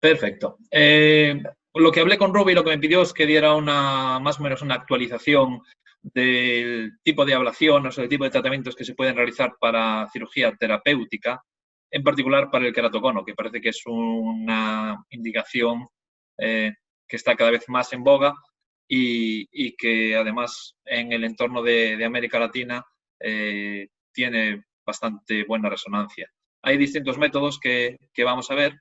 Perfecto. Lo que hablé con Ruby, lo que me pidió es que diera más o menos una actualización del tipo de ablación, o sea, del tipo de tratamientos que se pueden realizar para cirugía terapéutica, en particular para el queratocono, que parece que es una indicación que está cada vez más en boga y que además en el entorno de América Latina tiene bastante buena resonancia. Hay distintos métodos que vamos a ver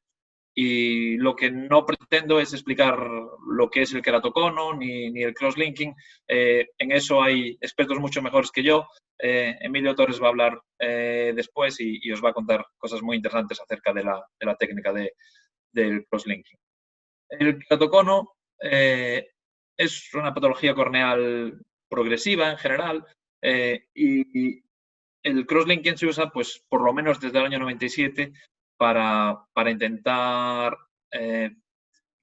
y lo que no pretendo es explicar lo que es el queratocono ni el crosslinking. En eso hay expertos mucho mejores que yo. Emilio Torres va a hablar después y os va a contar cosas muy interesantes acerca de la técnica del crosslinking. El queratocono es una patología corneal progresiva en general y el crosslinking se usa, pues, por lo menos desde el año 97 para intentar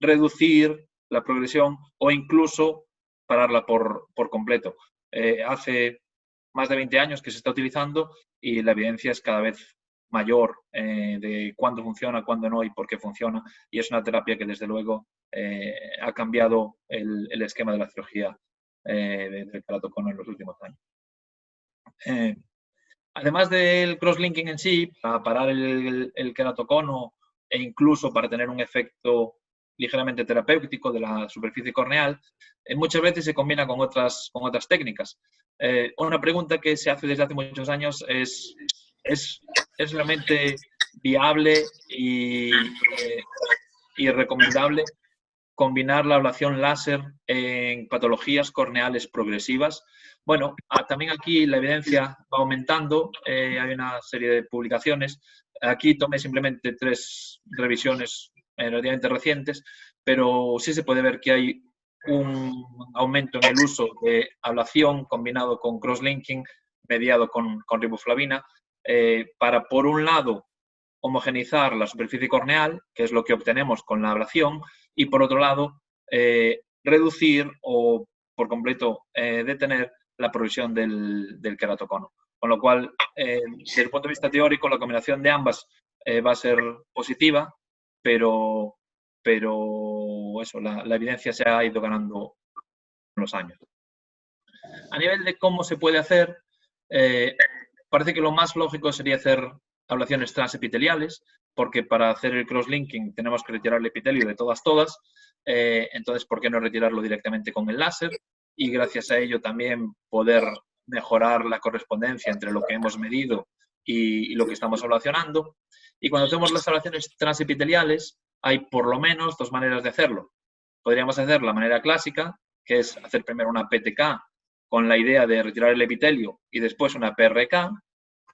reducir la progresión o incluso pararla por completo. Hace más de 20 años que se está utilizando y la evidencia es cada vez mayor de cuándo funciona, cuándo no y por qué funciona. Y es una terapia que, desde luego, ha cambiado el esquema de la cirugía del queratocono en los últimos años. Además del crosslinking en sí, para parar el queratocono e incluso para tener un efecto ligeramente terapéutico de la superficie corneal, muchas veces se combina con otras técnicas. Una pregunta que se hace desde hace muchos años es realmente viable y recomendable combinar la ablación láser en patologías corneales progresivas. Bueno, también aquí la evidencia va aumentando. Hay una serie de publicaciones. Aquí tomé simplemente 3 revisiones relativamente recientes, pero sí se puede ver que hay un aumento en el uso de ablación combinado con crosslinking mediado con riboflavina para, por un lado, homogeneizar la superficie corneal, que es lo que obtenemos con la ablación, y por otro lado, reducir o por completo detener la progresión del queratocono. Con lo cual, desde el punto de vista teórico, la combinación de ambas va a ser positiva, pero eso, la evidencia se ha ido ganando con los años. A nivel de cómo se puede hacer, parece que lo más lógico sería hacer ablaciones transepiteliales, porque para hacer el crosslinking tenemos que retirar el epitelio de todas. Entonces, ¿por qué no retirarlo directamente con el láser? Y gracias a ello también poder mejorar la correspondencia entre lo que hemos medido y lo que estamos ablacionando. Y cuando hacemos las ablaciones transepiteliales, hay por lo menos 2 maneras de hacerlo. Podríamos hacer la manera clásica, que es hacer primero una PTK con la idea de retirar el epitelio y después una PRK,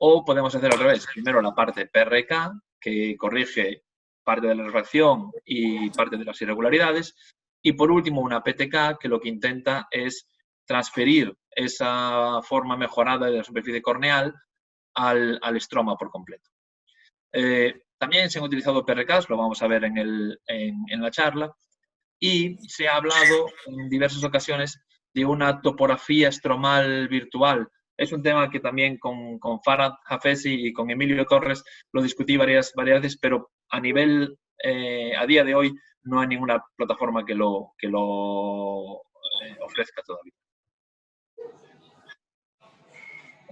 o podemos hacer al revés, primero la parte PRK, que corrige parte de la refracción y parte de las irregularidades, y por último una PTK, que lo que intenta es transferir esa forma mejorada de la superficie corneal al estroma por completo. También se han utilizado PRKs, lo vamos a ver en la charla, y se ha hablado en diversas ocasiones de una topografía estromal virtual. Es un tema que también con Farhad Hafezi y con Emilio Torres lo discutí varias veces, pero a día de hoy no hay ninguna plataforma que lo ofrezca todavía.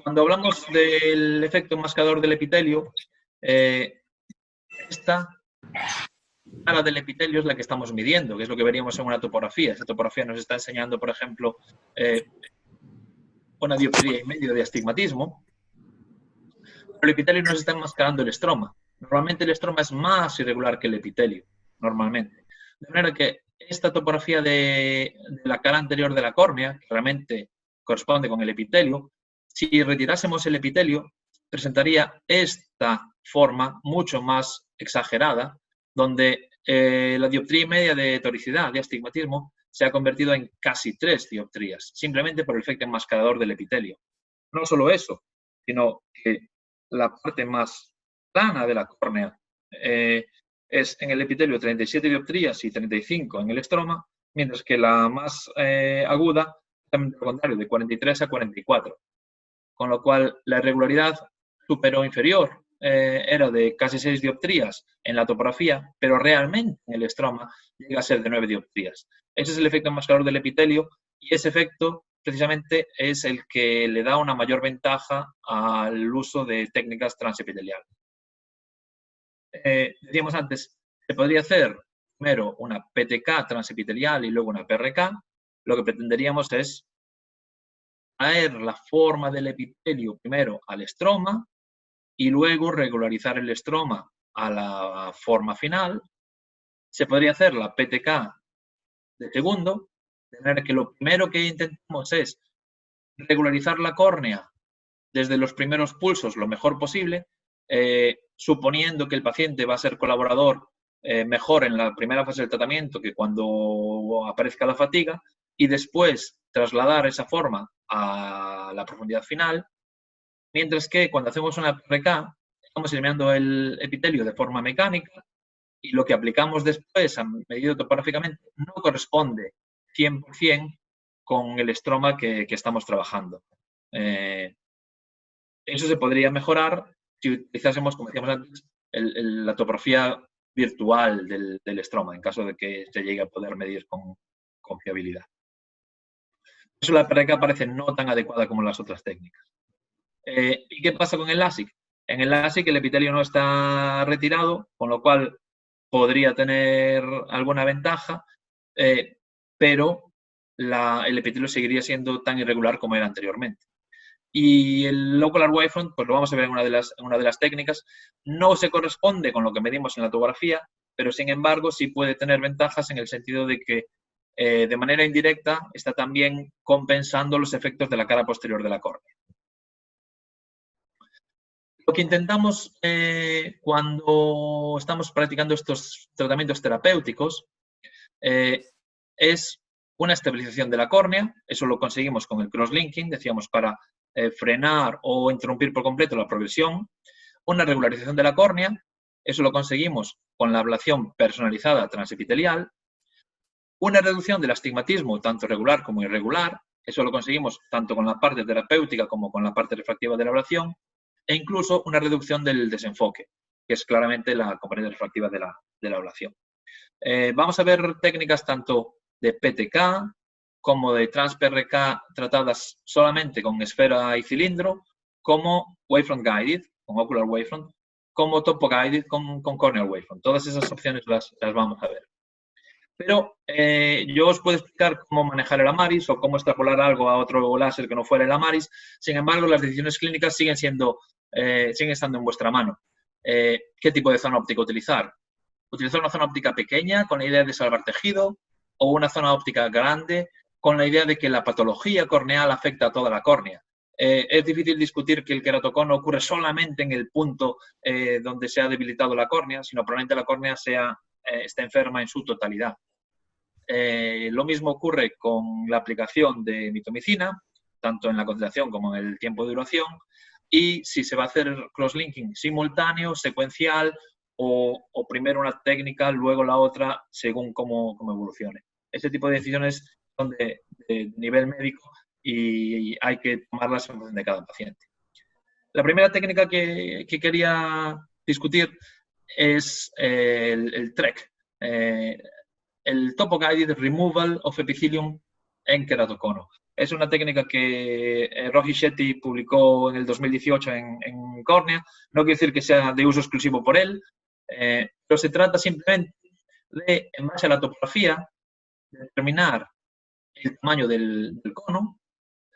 Cuando hablamos del efecto mascador del epitelio, esta cara del epitelio es la que estamos midiendo, que es lo que veríamos en una topografía. Esa topografía nos está enseñando, por ejemplo, una dioptría y medio de astigmatismo. Pero el epitelio nos está enmascarando el estroma. Normalmente el estroma es más irregular que el epitelio, normalmente. De manera que esta topografía de la cara anterior de la córnea, que realmente corresponde con el epitelio, si retirásemos el epitelio, presentaría esta forma mucho más exagerada, donde la dioptría y media de toricidad, de astigmatismo, se ha convertido en casi 3 dioptrías, simplemente por el efecto enmascarador del epitelio. No solo eso, sino que la parte más plana de la córnea es en el epitelio 37 dioptrías y 35 en el estroma, mientras que la más aguda, también al contrario, de 43 a 44. Con lo cual, la irregularidad superior inferior era de casi 6 dioptrías en la topografía, pero realmente en el estroma llega a ser de 9 dioptrías. Ese es el efecto enmascarador del epitelio y ese efecto precisamente es el que le da una mayor ventaja al uso de técnicas transepiteliales. Decíamos antes, se podría hacer primero una PTK transepitelial y luego una PRK. Lo que pretenderíamos es traer la forma del epitelio primero al estroma y luego regularizar el estroma a la forma final. Se podría hacer la PTK de segundo, de manera que lo primero que intentamos es regularizar la córnea desde los primeros pulsos lo mejor posible, suponiendo que el paciente va a ser colaborador mejor en la primera fase del tratamiento que cuando aparezca la fatiga, y después trasladar esa forma a la profundidad final, mientras que cuando hacemos una PRK estamos eliminando el epitelio de forma mecánica y lo que aplicamos después, medido topográficamente, no corresponde 100% con el estroma que estamos trabajando. Eso se podría mejorar si utilizásemos, como decíamos antes, la topografía virtual del estroma, en caso de que se llegue a poder medir con fiabilidad. Por eso la PRK parece no tan adecuada como las otras técnicas. ¿Y qué pasa con el LASIK? En el LASIK el epitelio no está retirado, con lo cual podría tener alguna ventaja, pero el epitelio seguiría siendo tan irregular como era anteriormente. Y el Local Wavefront, pues lo vamos a ver en una de las técnicas, no se corresponde con lo que medimos en la topografía, pero sin embargo sí puede tener ventajas en el sentido de que de manera indirecta está también compensando los efectos de la cara posterior de la córnea. Lo que intentamos cuando estamos practicando estos tratamientos terapéuticos es una estabilización de la córnea. Eso lo conseguimos con el crosslinking, decíamos, para frenar o interrumpir por completo la progresión. Una regularización de la córnea. Eso lo conseguimos con la ablación personalizada transepitelial. Una reducción del astigmatismo, tanto regular como irregular. Eso lo conseguimos tanto con la parte terapéutica como con la parte refractiva de la ablación. E incluso una reducción del desenfoque, que es claramente la componente refractiva de la ablación. Vamos a ver técnicas tanto de PTK como de trans-PRK tratadas solamente con esfera y cilindro, como Wavefront Guided, con Ocular Wavefront, como Topo Guided con Corneal Wavefront. Todas esas opciones las vamos a ver. Pero yo os puedo explicar cómo manejar el Amaris o cómo extrapolar algo a otro láser que no fuera el Amaris. Sin embargo, las decisiones clínicas siguen estando en vuestra mano. ¿Qué tipo de zona óptica utilizar? ¿Utilizar una zona óptica pequeña con la idea de salvar tejido o una zona óptica grande con la idea de que la patología corneal afecta a toda la córnea? Es difícil discutir que el queratocono ocurre solamente en el punto donde se ha debilitado la córnea, sino probablemente la córnea está enferma en su totalidad. Lo mismo ocurre con la aplicación de mitomicina, tanto en la concentración como en el tiempo de duración, y si se va a hacer crosslinking simultáneo, secuencial, o primero una técnica, luego la otra, según cómo evolucione. Ese tipo de decisiones son de nivel médico y hay que tomarlas en función de cada paciente. La primera técnica que quería discutir es el TREC, el Topo Guided Removal of Epithelium en queratocono. Es una técnica que Rohit Shetty publicó en el 2018 en Córnea. No quiere decir que sea de uso exclusivo por él, pero se trata simplemente de, en base a la topografía, determinar el tamaño del cono.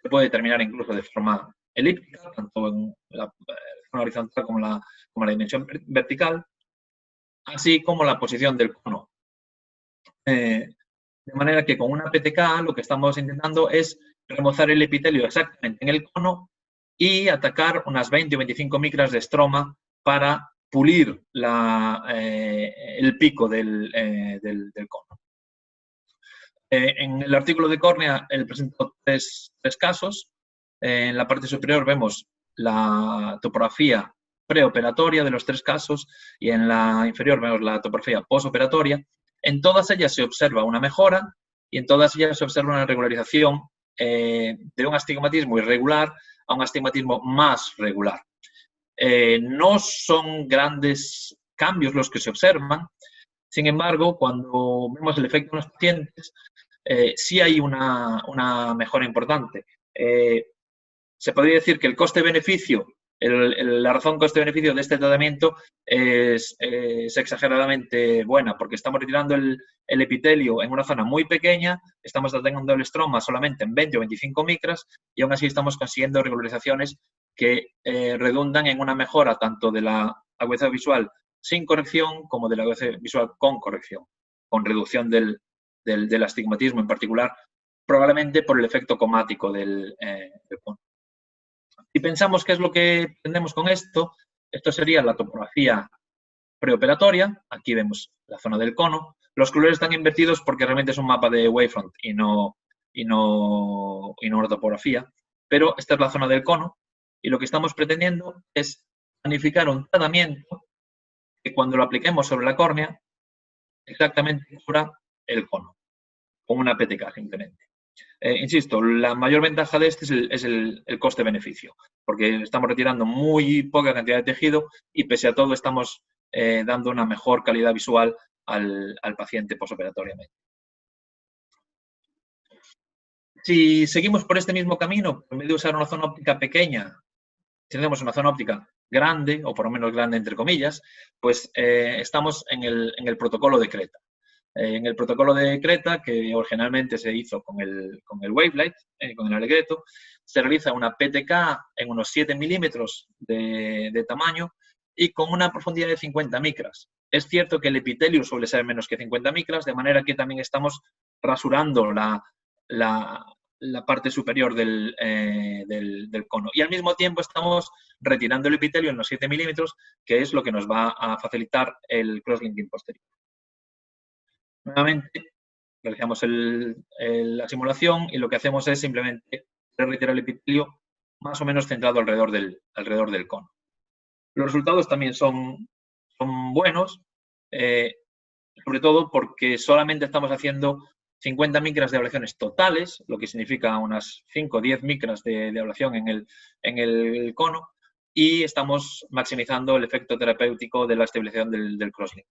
Se puede determinar incluso de forma elíptica, tanto en la zona horizontal como la dimensión vertical, así como la posición del cono. De manera que con una PTK lo que estamos intentando es remozar el epitelio exactamente en el cono y atacar unas 20 o 25 micras de estroma para pulir el pico del cono. En el artículo de córnea presento tres casos. En la parte superior vemos la topografía preoperatoria de los tres casos y en la inferior vemos la topografía postoperatoria. En todas ellas se observa una mejora y en todas ellas se observa una regularización de un astigmatismo irregular a un astigmatismo más regular. No son grandes cambios los que se observan. Sin embargo, cuando vemos el efecto en los pacientes, sí hay una mejora importante. Se podría decir que el coste-beneficio, la razón coste-beneficio de este tratamiento es exageradamente buena, porque estamos retirando el epitelio en una zona muy pequeña, estamos tratando el estroma solamente en 20 o 25 micras y aún así estamos consiguiendo regularizaciones que redundan en una mejora tanto de la agudeza visual sin corrección como de la agudeza visual con corrección, con reducción del astigmatismo en particular, probablemente por el efecto comático del cono. Si pensamos qué es lo que tenemos con esto, esto sería la topografía preoperatoria. Aquí vemos la zona del cono. Los colores están invertidos porque realmente es un mapa de wavefront y no una topografía. Pero esta es la zona del cono y lo que estamos pretendiendo es planificar un tratamiento que cuando lo apliquemos sobre la córnea exactamente cubra el cono, con una PTK simplemente. Insisto, la mayor ventaja de este es el coste-beneficio, porque estamos retirando muy poca cantidad de tejido y pese a todo estamos dando una mejor calidad visual al paciente posoperatoriamente. Si seguimos por este mismo camino, en vez de usar una zona óptica pequeña, si tenemos una zona óptica grande, o por lo menos grande entre comillas, pues estamos en el protocolo de Creta. En el protocolo de Creta, que originalmente se hizo con el Wavelight, con el Allegretto, se realiza una PTK en unos 7 milímetros de tamaño y con una profundidad de 50 micras. Es cierto que el epitelio suele ser menos que 50 micras, de manera que también estamos rasurando la parte superior del cono. Y al mismo tiempo estamos retirando el epitelio en los 7 milímetros, que es lo que nos va a facilitar el crosslinking posterior. Nuevamente, realizamos la simulación y lo que hacemos es simplemente retirar el epitelio más o menos centrado alrededor del cono. Los resultados también son buenos, sobre todo porque solamente estamos haciendo 50 micras de ablaciones totales, lo que significa unas 5 o 10 micras de ablación en el cono, y estamos maximizando el efecto terapéutico de la estabilización del crosslink.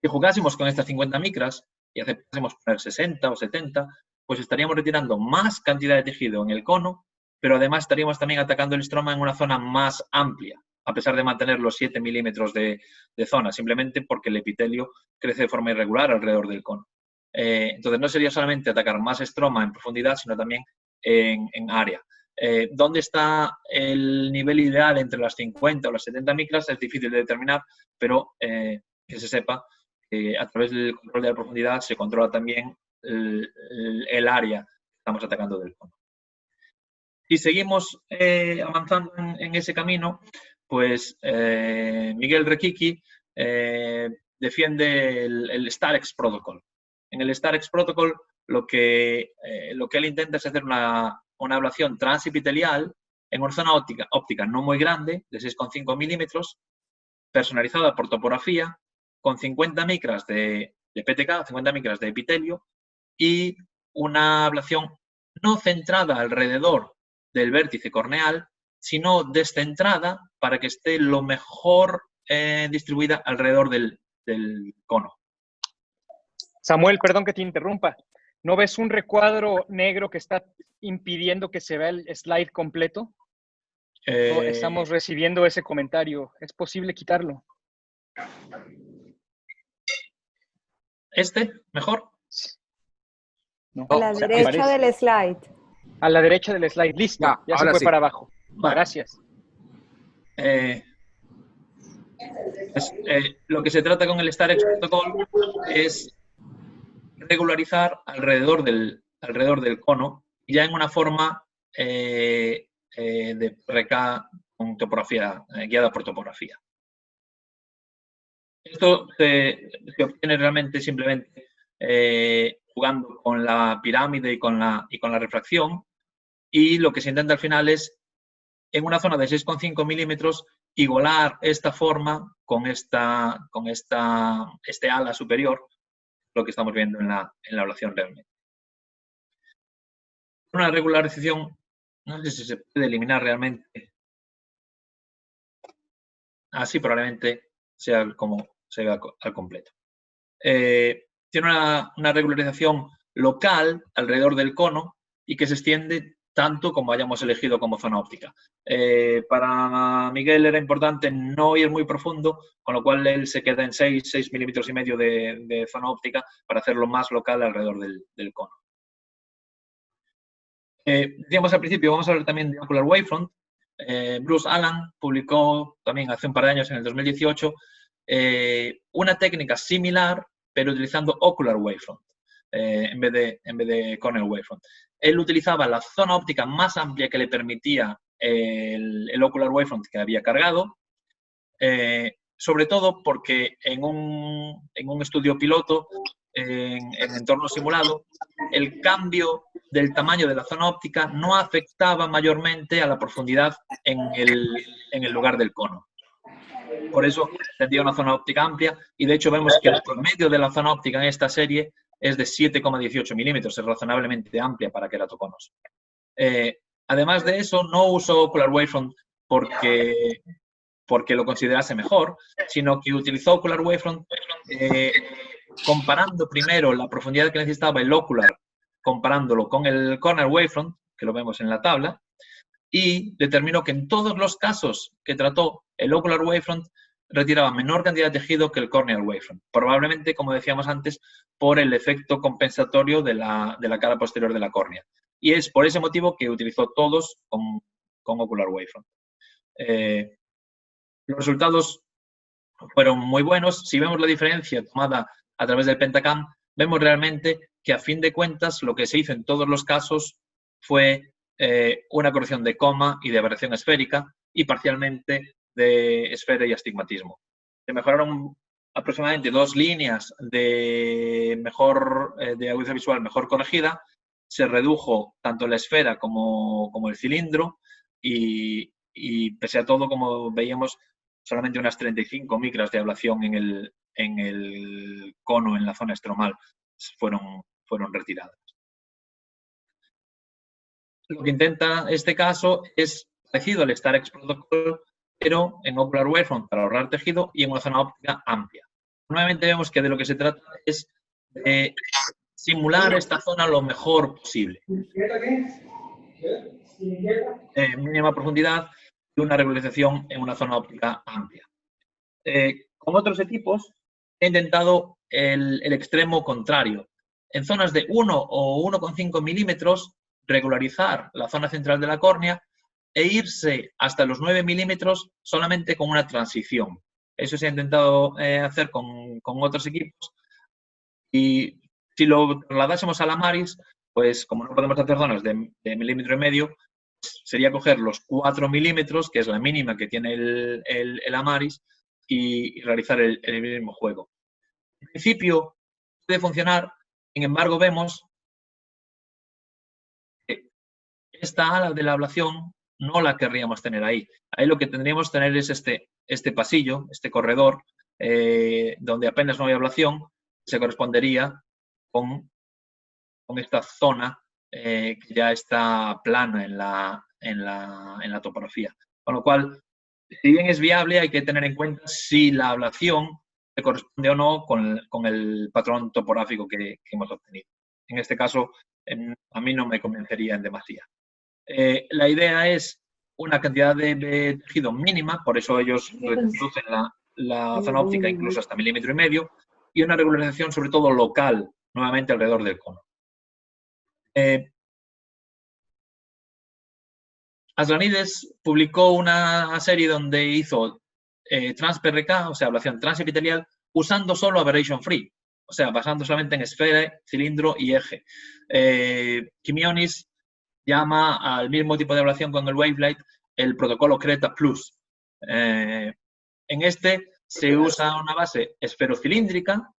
Si jugásemos con estas 50 micras y aceptásemos poner 60 o 70, pues estaríamos retirando más cantidad de tejido en el cono, pero además estaríamos también atacando el estroma en una zona más amplia, a pesar de mantener los 7 milímetros de zona, simplemente porque el epitelio crece de forma irregular alrededor del cono. Entonces, no sería solamente atacar más estroma en profundidad, sino también en área. ¿Dónde está el nivel ideal entre las 50 o las 70 micras? Es difícil de determinar, pero que se sepa que a través del control de la profundidad se controla también el área que estamos atacando del cono. Si seguimos avanzando en ese camino, pues Miguel Requiqui defiende el StarX Protocol. En el StarX Protocol lo que él intenta es hacer una ablación transepitelial en una zona óptica no muy grande, de 6,5 milímetros, personalizada por topografía, con 50 micras de PTK, 50 micras de epitelio y una ablación no centrada alrededor del vértice corneal, sino descentrada para que esté lo mejor distribuida alrededor del cono. Samuel, perdón que te interrumpa. ¿No ves un recuadro negro que está impidiendo que se vea el slide completo? Estamos recibiendo ese comentario. ¿Es posible quitarlo? ¿Este? ¿Mejor? No. A la derecha del slide. A la derecha del slide. Listo. Ya se fue sí. para abajo. Vale. Gracias. Lo que se trata con el StarX Protocol es regularizar alrededor del cono, ya en una forma de RK con topografía, guiada por topografía. Esto se obtiene realmente simplemente jugando con la pirámide y con la refracción, y lo que se intenta al final es, en una zona de 6,5 milímetros, igualar esta forma con este ala superior, lo que estamos viendo en la ablación realmente. Una regularización, no sé si se puede eliminar realmente así probablemente sea como se ve al completo. Tiene una regularización local alrededor del cono y que se extiende tanto como hayamos elegido como zona óptica. Para Miguel era importante no ir muy profundo, con lo cual él se queda en 6 milímetros y medio de zona óptica para hacerlo más local alrededor del cono. Decíamos al principio, vamos a hablar también de Ocular Wavefront. Bruce Allen publicó también hace un par de años, en el 2018, una técnica similar, pero utilizando Ocular Wavefront en vez de Cornell Wavefront. Él utilizaba la zona óptica más amplia que le permitía el Ocular Wavefront que había cargado, sobre todo porque en un estudio piloto, en entorno simulado, el cambio del tamaño de la zona óptica no afectaba mayormente a la profundidad en el lugar del cono. Por eso tendría una zona óptica amplia y de hecho vemos que el promedio de la zona óptica en esta serie es de 7,18 milímetros, es razonablemente amplia para queratoconos. Además de eso, no usó Ocular Wavefront porque lo considerase mejor, sino que utilizó Ocular Wavefront comparando primero la profundidad que necesitaba el Ocular, comparándolo con el Cornell Wavefront, que lo vemos en la tabla, y determinó que en todos los casos que trató el Ocular Wavefront retiraba menor cantidad de tejido que el Corneal Wavefront. Probablemente, como decíamos antes, por el efecto compensatorio de la cara posterior de la córnea. Y es por ese motivo que utilizó todos con Ocular Wavefront. Los resultados fueron muy buenos. Si vemos la diferencia tomada a través del Pentacam, vemos realmente que a fin de cuentas lo que se hizo en todos los casos fue una corrección de coma y de aberración esférica y parcialmente de esfera y astigmatismo. Se mejoraron aproximadamente 2 líneas de agudeza visual mejor corregida, se redujo tanto la esfera como el cilindro y pese a todo, como veíamos, solamente unas 35 micras de ablación en el cono, en la zona estromal, fueron retiradas. Lo que intenta este caso es parecido al StarX Protocol, pero en Ocular Wavefront para ahorrar tejido y en una zona óptica amplia. Nuevamente vemos que de lo que se trata es de simular esta zona lo mejor posible. Mínima profundidad y una regularización en una zona óptica amplia. Con otros equipos he intentado el extremo contrario. En zonas de 1 o 1,5 milímetros, regularizar la zona central de la córnea e irse hasta los 9 milímetros solamente con una transición. Eso se ha intentado hacer con otros equipos y si lo trasladásemos a la Amaris, pues como no podemos hacer zonas de milímetro y medio, sería coger los 4 milímetros, que es la mínima que tiene el Amaris, y realizar el mismo juego. En principio puede funcionar, sin embargo vemos que esta ala de la ablación no la querríamos tener ahí. Ahí lo que tendríamos que tener es este pasillo, este corredor, donde apenas no hay ablación, se correspondería con esta zona que ya está plana en la topografía. Con lo cual, si bien es viable, hay que tener en cuenta si la ablación se corresponde o no con el patrón topográfico que hemos obtenido. En este caso, a mí no me convencería en demasía. La idea es una cantidad de tejido mínima, por eso ellos reducen la zona óptica incluso hasta 1,5 milímetros, y una regularización sobre todo local, nuevamente alrededor del cono. Aslanides publicó una serie donde hizo trans-PRK, o sea, ablación transepitelial, usando solo aberration free, o sea, basando solamente en esfera, cilindro y eje. Quimionis llama al mismo tipo de ablación con el Wavelight el protocolo CRETA Plus. En este se usa una base esferocilíndrica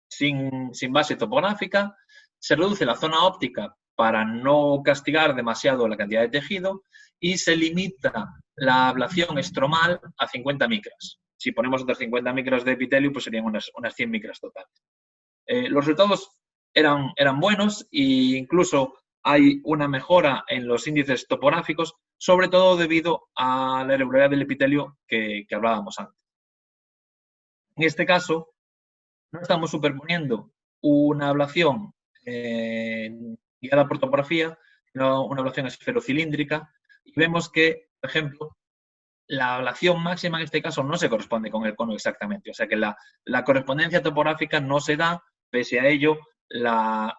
sin base topográfica, se reduce la zona óptica para no castigar demasiado la cantidad de tejido y se limita la ablación estromal a 50 micras. Si ponemos otras 50 micras de epitelio, pues serían unas 100 micras totales. Los resultados eran buenos e incluso hay una mejora en los índices topográficos, sobre todo debido a la irregularidad del epitelio que hablábamos antes. En este caso, no estamos superponiendo una ablación guiada por topografía, sino una ablación esferocilíndrica, y vemos que, por ejemplo, la ablación máxima en este caso no se corresponde con el cono exactamente, o sea que la correspondencia topográfica no se da, pese a ello la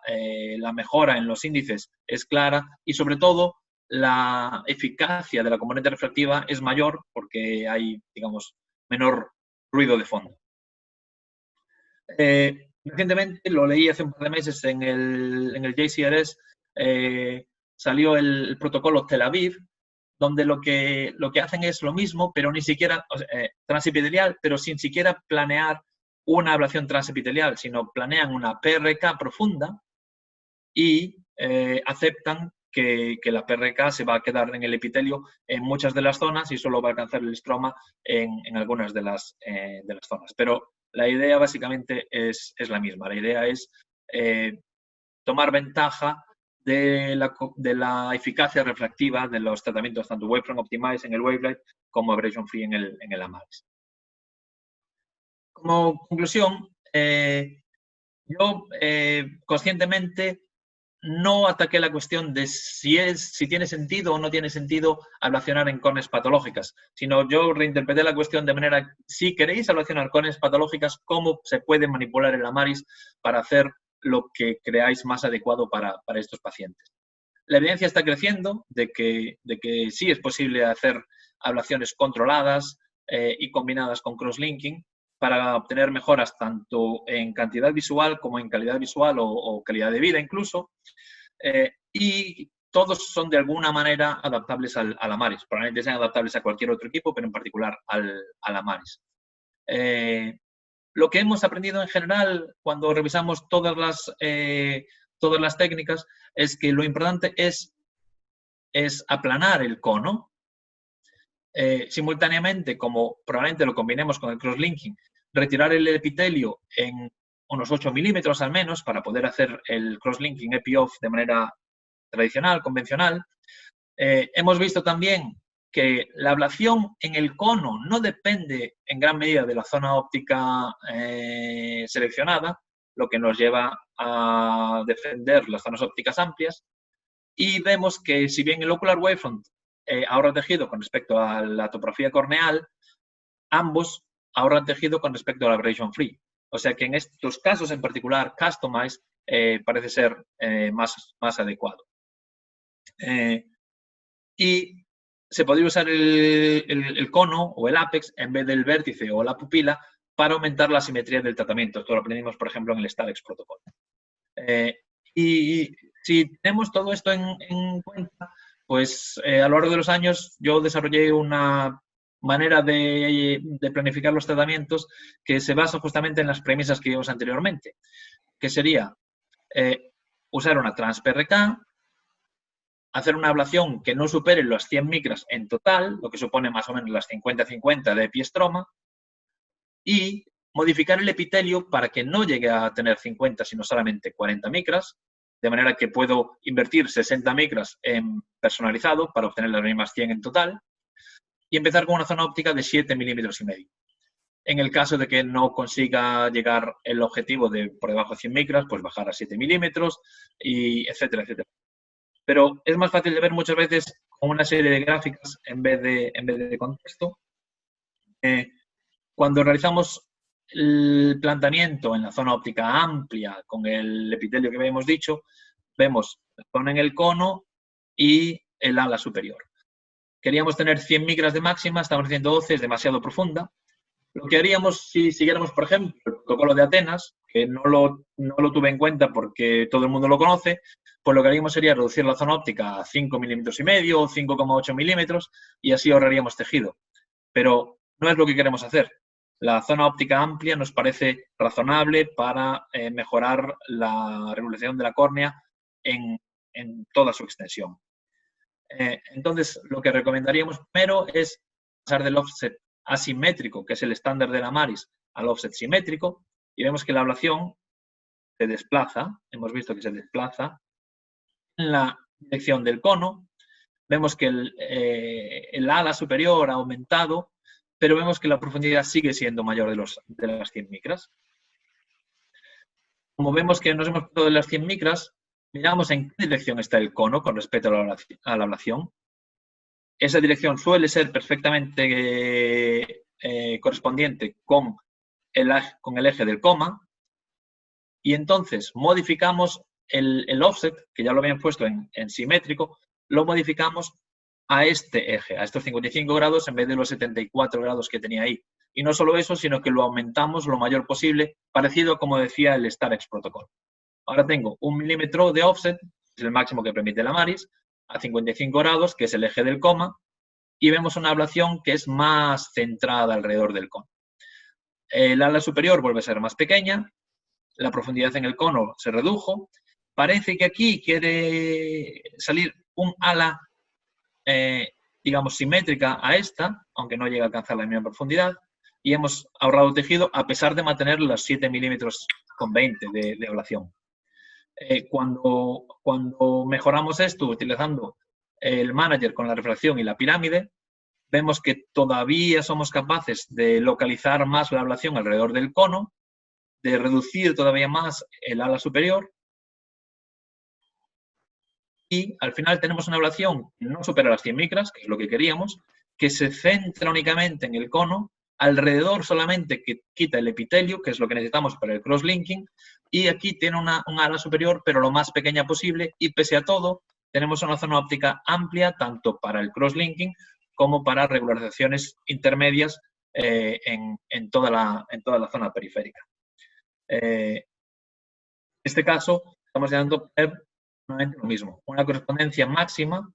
mejora en los índices es clara y sobre todo la eficacia de la componente refractiva es mayor porque hay, digamos, menor ruido de fondo. Recientemente, lo leí hace un par de meses en el JCRS, salió el protocolo Tel Aviv, donde lo que hacen es lo mismo, pero ni siquiera transepitelial, pero sin siquiera planear una ablación transepitelial, sino planean una PRK profunda y aceptan que la PRK se va a quedar en el epitelio en muchas de las zonas y solo va a alcanzar el estroma en algunas de las zonas. Pero la idea básicamente es la misma. La idea es tomar ventaja de la eficacia refractiva de los tratamientos tanto Wavefront Optimize en el Wavelight como Aberration Free en el Amaris. Como conclusión, yo conscientemente no ataqué la cuestión de si tiene sentido o no tiene sentido ablacionar en córneas patológicas, sino yo reinterpreté la cuestión de manera, si queréis ablacionar córneas patológicas, ¿cómo se puede manipular el Amaris para hacer lo que creáis más adecuado para estos pacientes? La evidencia está creciendo de que sí es posible hacer ablaciones controladas y combinadas con crosslinking para obtener mejoras tanto en cantidad visual como en calidad visual o calidad de vida incluso. Y todos son de alguna manera adaptables al Amaris. Probablemente sean adaptables a cualquier otro equipo, pero en particular al Amaris. Lo que hemos aprendido en general cuando revisamos todas las técnicas es que lo importante es aplanar el cono. Simultáneamente, como probablemente lo combinemos con el crosslinking, retirar el epitelio en unos 8 milímetros al menos para poder hacer el crosslinking epi-off de manera tradicional, convencional. Hemos visto también que la ablación en el cono no depende en gran medida de la zona óptica seleccionada, lo que nos lleva a defender las zonas ópticas amplias. Y vemos que si bien el ocular wavefront ahorra tejido con respecto a la topografía corneal, ambos ahorran tejido con respecto a la aberration free. O sea que en estos casos en particular, Customize parece ser más adecuado. Y se podría usar el cono o el ápex en vez del vértice o la pupila para aumentar la simetría del tratamiento. Esto lo aprendimos, por ejemplo, en el Starex protocolo. Y si tenemos todo esto en cuenta, pues a lo largo de los años yo desarrollé una manera de planificar los tratamientos que se basa justamente en las premisas que vimos anteriormente, que sería usar una trans-PRK, hacer una ablación que no supere los 100 micras en total, lo que supone más o menos las 50-50 de epiestroma, y modificar el epitelio para que no llegue a tener 50, sino solamente 40 micras, de manera que puedo invertir 60 micras en personalizado para obtener las mismas 100 en total, y empezar con una zona óptica de 7 milímetros y medio. En el caso de que no consiga llegar el objetivo de por debajo de 100 micras, pues bajar a 7 milímetros, y etcétera, etcétera. Pero es más fácil de ver muchas veces con una serie de gráficas en vez de contexto. Cuando realizamos el planteamiento en la zona óptica amplia con el epitelio que habíamos dicho, vemos la zona en el cono y el ala superior. Queríamos tener 100 micras de máxima, estamos haciendo 12, es demasiado profunda. Lo que haríamos si siguiéramos, por ejemplo, el protocolo de Atenas, que no lo tuve en cuenta porque todo el mundo lo conoce, pues lo que haríamos sería reducir la zona óptica a 5 milímetros y medio o 5,8 milímetros y así ahorraríamos tejido. Pero no es lo que queremos hacer. La zona óptica amplia nos parece razonable para mejorar la regulación de la córnea en toda su extensión. Entonces, lo que recomendaríamos primero es pasar del offset asimétrico, que es el estándar de la Amaris, al offset simétrico, y vemos que la ablación se desplaza, hemos visto que se desplaza en la dirección del cono, vemos que el ala superior ha aumentado, pero vemos que la profundidad sigue siendo mayor de las 100 micras. Como vemos que nos hemos quedado de las 100 micras, miramos en qué dirección está el cono con respecto a la ablación. Esa dirección suele ser perfectamente correspondiente con el eje del coma, y entonces modificamos el offset, que ya lo habían puesto en simétrico, lo modificamos a este eje, a estos 55 grados en vez de los 74 grados que tenía ahí. Y no solo eso, sino que lo aumentamos lo mayor posible, parecido a como decía el StarX Protocol. Ahora tengo 1 milímetro de offset, es el máximo que permite la Maris, a 55 grados, que es el eje del coma, y vemos una ablación que es más centrada alrededor del cono. El ala superior vuelve a ser más pequeña, la profundidad en el cono se redujo. Parece que aquí quiere salir un ala, digamos, simétrica a esta, aunque no llega a alcanzar la misma profundidad, y hemos ahorrado tejido a pesar de mantener los 7 milímetros con 20 de ablación. Cuando mejoramos esto utilizando el manager con la refracción y la pirámide, vemos que todavía somos capaces de localizar más la ablación alrededor del cono, de reducir todavía más el ala superior, y al final tenemos una ablación que no supera las 100 micras, que es lo que queríamos, que se centra únicamente en el cono, alrededor solamente que quita el epitelio, que es lo que necesitamos para el crosslinking, y aquí tiene un ala superior, pero lo más pequeña posible, y pese a todo, tenemos una zona óptica amplia, tanto para el crosslinking como para regularizaciones intermedias en toda la zona periférica. En este caso, estamos llegando a ver nuevamente lo mismo, una correspondencia máxima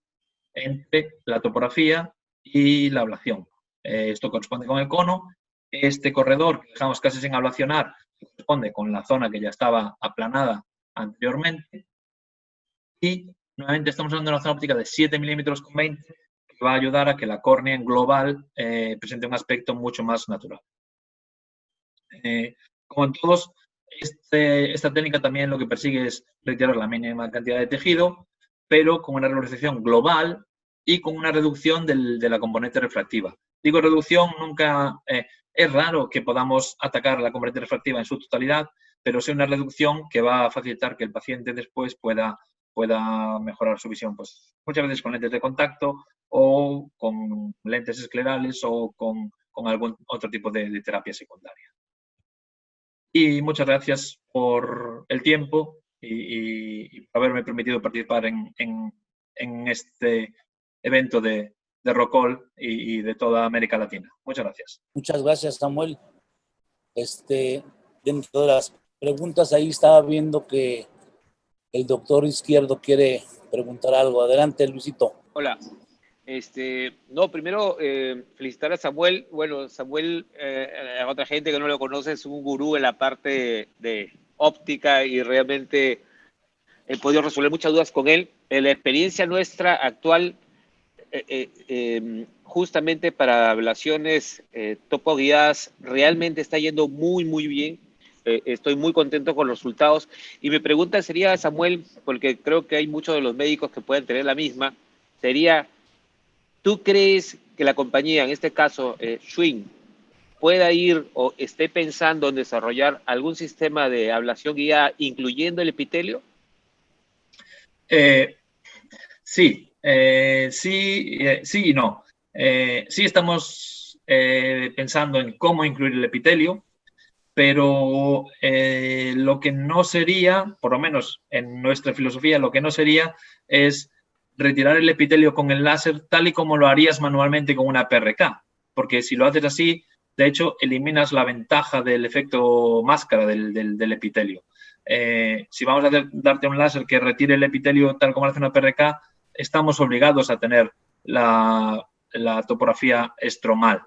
entre la topografía y la ablación. Esto corresponde con el cono. Este corredor que dejamos casi sin ablacionar corresponde con la zona que ya estaba aplanada anteriormente. Y nuevamente estamos hablando de una zona óptica de 7 milímetros con 20, que va a ayudar a que la córnea en global presente un aspecto mucho más natural. Como en todos, esta técnica también lo que persigue es retirar la mínima cantidad de tejido, pero con una regularización global y con una reducción de la componente refractiva. Digo reducción, nunca es raro que podamos atacar la componente refractiva en su totalidad, pero sí una reducción que va a facilitar que el paciente después pueda mejorar su visión, pues muchas veces con lentes de contacto o con lentes esclerales o con algún otro tipo de terapia secundaria. Y muchas gracias por el tiempo y por haberme permitido participar en este evento de ROCOL y de toda América Latina. Muchas gracias. Muchas gracias, Samuel. Dentro de las preguntas, ahí estaba viendo que el doctor Izquierdo quiere preguntar algo. Adelante, Luisito. Hola. No, primero felicitar a Samuel. Bueno, Samuel, a otra gente que no lo conoce, es un gurú en la parte de óptica y realmente he podido resolver muchas dudas con él. La experiencia nuestra actual, justamente para ablaciones topoguiadas, realmente está yendo muy, muy bien. Estoy muy contento con los resultados. Y mi pregunta sería, Samuel, porque creo que hay muchos de los médicos que pueden tener la misma, sería, ¿tú crees que la compañía, en este caso Schwinn, pueda ir o esté pensando en desarrollar algún sistema de ablación guiada incluyendo el epitelio? Sí y no. Sí estamos pensando en cómo incluir el epitelio, pero lo que no sería, por lo menos en nuestra filosofía, lo que no sería es retirar el epitelio con el láser tal y como lo harías manualmente con una PRK, porque si lo haces así, de hecho, eliminas la ventaja del efecto máscara del epitelio. Si vamos a darte un láser que retire el epitelio tal como hace una PRK, estamos obligados a tener la topografía estromal,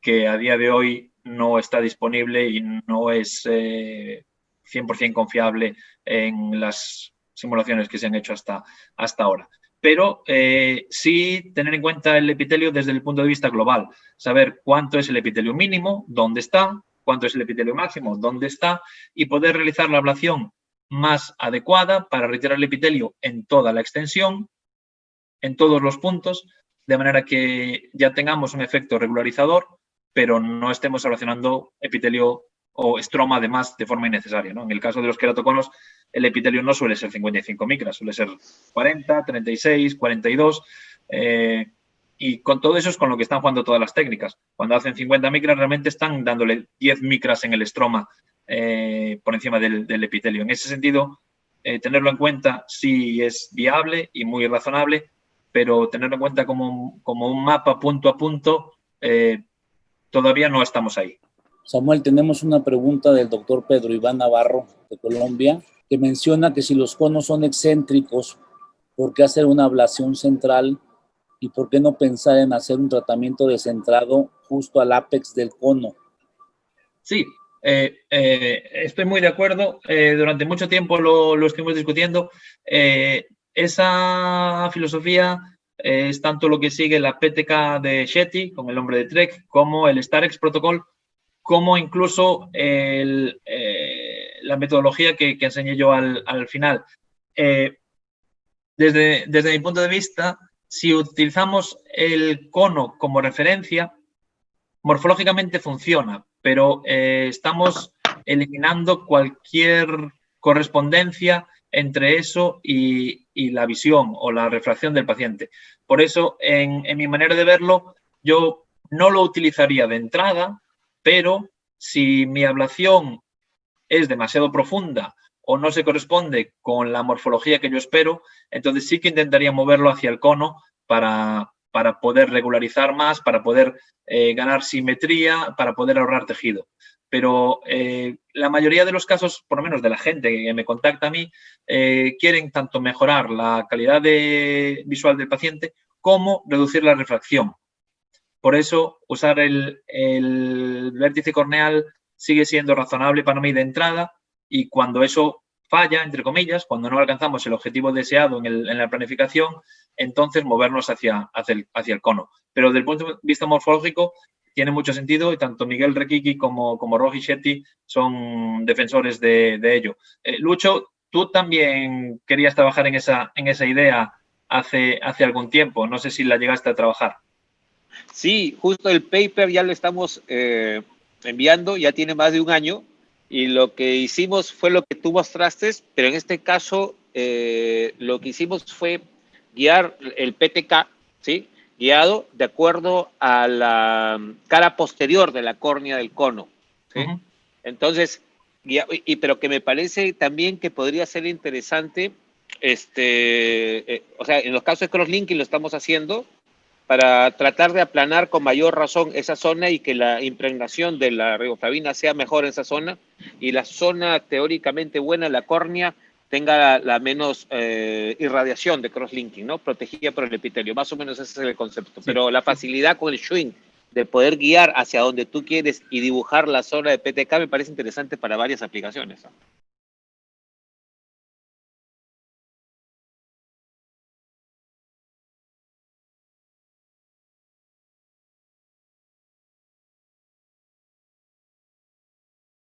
que a día de hoy no está disponible y no es 100% confiable en las simulaciones que se han hecho hasta ahora. Pero sí tener en cuenta el epitelio desde el punto de vista global, saber cuánto es el epitelio mínimo, dónde está, cuánto es el epitelio máximo, dónde está, y poder realizar la ablación más adecuada para retirar el epitelio en toda la extensión, en todos los puntos, de manera que ya tengamos un efecto regularizador, pero no estemos ablacionando epitelio o estroma además de forma innecesaria, ¿no? En el caso de los queratoconos, el epitelio no suele ser 55 micras, suele ser 40, 36, 42, y con todo eso es con lo que están jugando todas las técnicas. Cuando hacen 50 micras realmente están dándole 10 micras en el estroma por encima del epitelio. En ese sentido, tenerlo en cuenta sí es viable y muy razonable, pero tenerlo en cuenta como un mapa punto a punto, todavía no estamos ahí. Samuel, tenemos una pregunta del doctor Pedro Iván Navarro, de Colombia, que menciona que si los conos son excéntricos, ¿por qué hacer una ablación central y por qué no pensar en hacer un tratamiento descentrado justo al ápex del cono? Sí, estoy muy de acuerdo. Durante mucho tiempo lo estuvimos discutiendo. Esa filosofía es tanto lo que sigue la PTK de Shetty, con el nombre de Trek, como el StarX Protocol, como incluso la metodología que enseñé yo al final. Desde mi punto de vista, si utilizamos el cono como referencia, morfológicamente funciona, pero estamos eliminando cualquier correspondencia entre eso y la visión o la refracción del paciente. Por eso, en mi manera de verlo, yo no lo utilizaría de entrada, pero si mi ablación es demasiado profunda o no se corresponde con la morfología que yo espero, entonces sí que intentaría moverlo hacia el cono para poder regularizar más, para poder ganar simetría, para poder ahorrar tejido. Pero la mayoría de los casos, por lo menos de la gente que me contacta a mí, quieren tanto mejorar la calidad visual del paciente como reducir la refracción. Por eso, usar el vértice corneal sigue siendo razonable para mí de entrada, y cuando eso falla, entre comillas, cuando no alcanzamos el objetivo deseado en la planificación, entonces movernos hacia el cono. Pero desde el punto de vista morfológico tiene mucho sentido, y tanto Miguel Requiqui como Rogi Shetty son defensores de ello. Lucho, tú también querías trabajar en esa idea hace algún tiempo. No sé si la llegaste a trabajar. Sí, justo el paper ya lo estamos enviando, ya tiene más de un año, y lo que hicimos fue lo que tú mostraste, pero en este caso lo que hicimos fue guiar el PTK, ¿sí? Guiado de acuerdo a la cara posterior de la córnea del cono, ¿sí? Uh-huh. Entonces, pero que me parece también que podría ser interesante, o sea, en los casos de crosslinking lo estamos haciendo, para tratar de aplanar con mayor razón esa zona y que la impregnación de la riboflavina sea mejor en esa zona, y la zona teóricamente buena, la córnea, tenga la menos irradiación de crosslinking, ¿no? Protegida por el epitelio. Más o menos ese es el concepto. Sí. Pero la facilidad con el Schwinn de poder guiar hacia donde tú quieres y dibujar la zona de PTK me parece interesante para varias aplicaciones, ¿no?